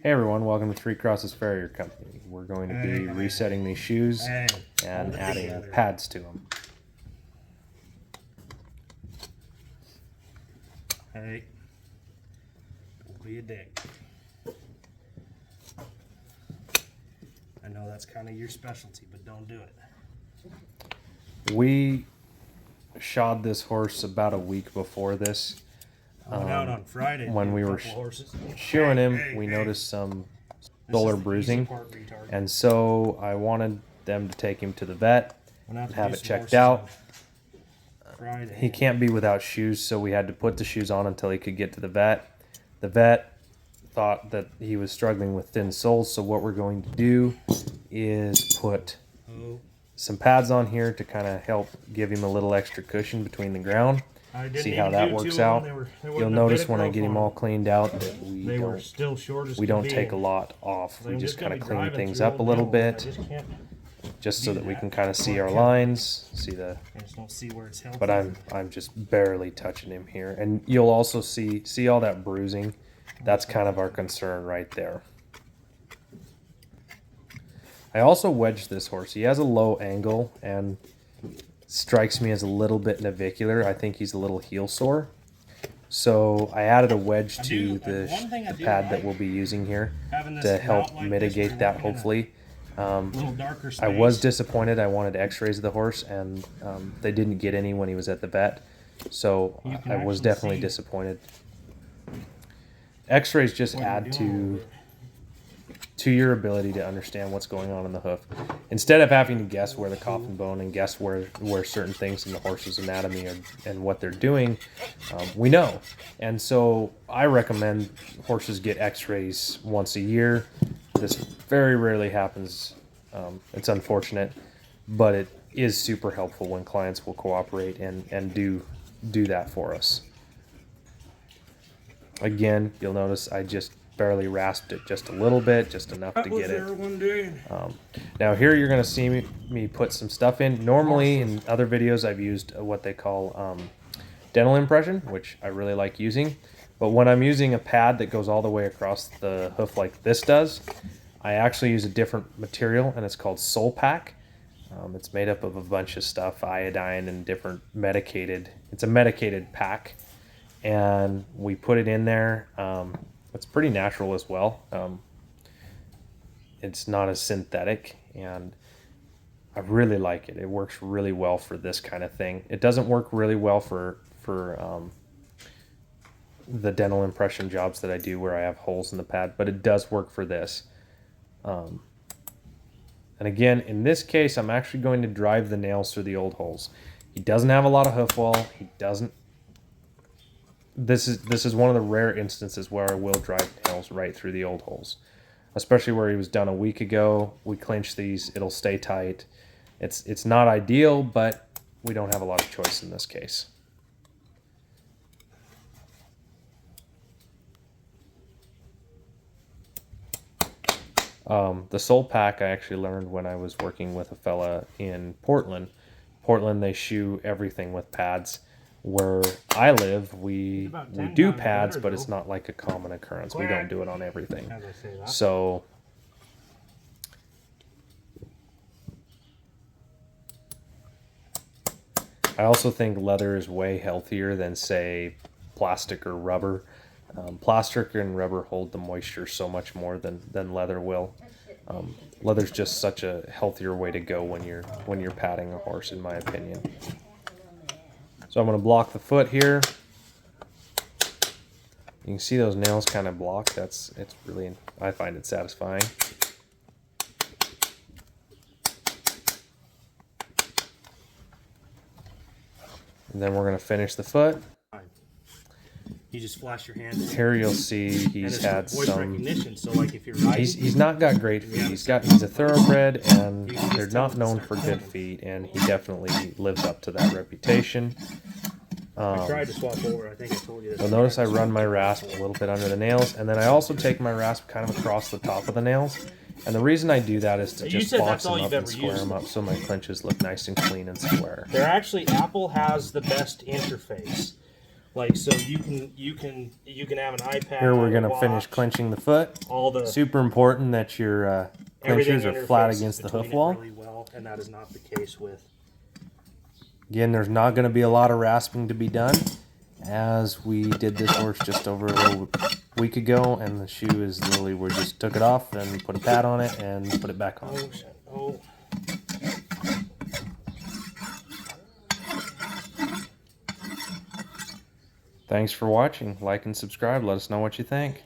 Hey everyone, welcome to Three Crosses Farrier Company. We're going to be resetting these shoes and adding pads to them. Hey, don't be a dick. I know that's kind of your specialty, but don't do it. We shod this horse about a week before this. I went out on Friday When we were shoeing him, we noticed some shoulder bruising, and so I wanted them to take him to the vet and have it checked out. He can't be without shoes, so we had to put the shoes on until he could get to the vet. The vet thought that he was struggling with thin soles, so what we're going to do is put some pads on here to kind of help give him a little extra cushion between the ground. See how that works out. You'll notice when I get him all cleaned out that we don't take a lot off. We just kind of clean things up a little bit, just so that we can kind of see our lines, see the. But I'm just barely touching him here, and you'll also see all that bruising. That's kind of our concern right there. I also wedged this horse. He has a low angle and strikes me as a little bit navicular. I think he's a little heel sore. So I added a wedge to the pad that we'll be using here to help mitigate that, hopefully. I was disappointed. I wanted x-rays of the horse, and they didn't get any when he was at the vet. So I was definitely disappointed. X-rays just add to your ability to understand what's going on in the hoof. Instead of having to guess where the coffin bone and guess where certain things in the horse's anatomy are and what they're doing, we know. And so I recommend horses get x-rays once a year. This very rarely happens. It's unfortunate, but it is super helpful when clients will cooperate and do that for us. Again, you'll notice I just barely rasped it just a little bit, just enough to get it. Now here you're going to see me put some stuff in. Normally in other videos I've used what they call dental impression, which I really like using. But when I'm using a pad that goes all the way across the hoof like this does, I actually use a different material, and it's called Soul Pack. It's made up of a bunch of stuff, iodine and different medicated. It's a medicated pack, and we put it in there. It's pretty natural as well. It's not as synthetic, and I really like it. It works really well for this kind of thing. It doesn't work really well for the dental impression jobs that I do where I have holes in the pad, but it does work for this. And again, in this case, I'm actually going to drive the nails through the old holes. He doesn't have a lot of hoof wall. He doesn't. This is one of the rare instances where I will drive nails right through the old holes, especially where he was done a week ago. We clinch these; it'll stay tight. It's not ideal, but we don't have a lot of choice in this case. The Soul Pack I actually learned when I was working with a fella in Portland. Portland, they shoe everything with pads. Where I live, we do pads, but it's not like a common occurrence. We don't do it on everything. So I also think leather is way healthier than, say, plastic or rubber. Plastic and rubber hold the moisture so much more than leather will. Leather's just such a healthier way to go when you're padding a horse, in my opinion. So I'm going to block the foot here. You can see those nails kind of block. It's really, I find it satisfying. And then we're going to finish the foot. You just flash your hands. Here you'll see he's had some. So like if you're riding, he's not got great feet. He's a thoroughbred, and they're not known for good feet, and he definitely lives up to that reputation. I tried to swap over. I think I told you this. You'll notice I run my rasp a little bit under the nails, and then I also take my rasp kind of across the top of the nails. And the reason I do that is to just box them up and square them up so my clinches look nice and clean and square. Apple has the best interface. Like, so you can have an iPad. Here we're gonna watch, finish clinching the foot. all the Super important that your clinchers are flat against the hoof wall. really well, and that is not the case with. Again, there's not going to be a lot of rasping to be done, as we did this horse just over a little week ago, and the shoe is literally, we just took it off and put a pad on it and put it back on. Oh shit! Oh. Thanks for watching. Like and subscribe. Let us know what you think.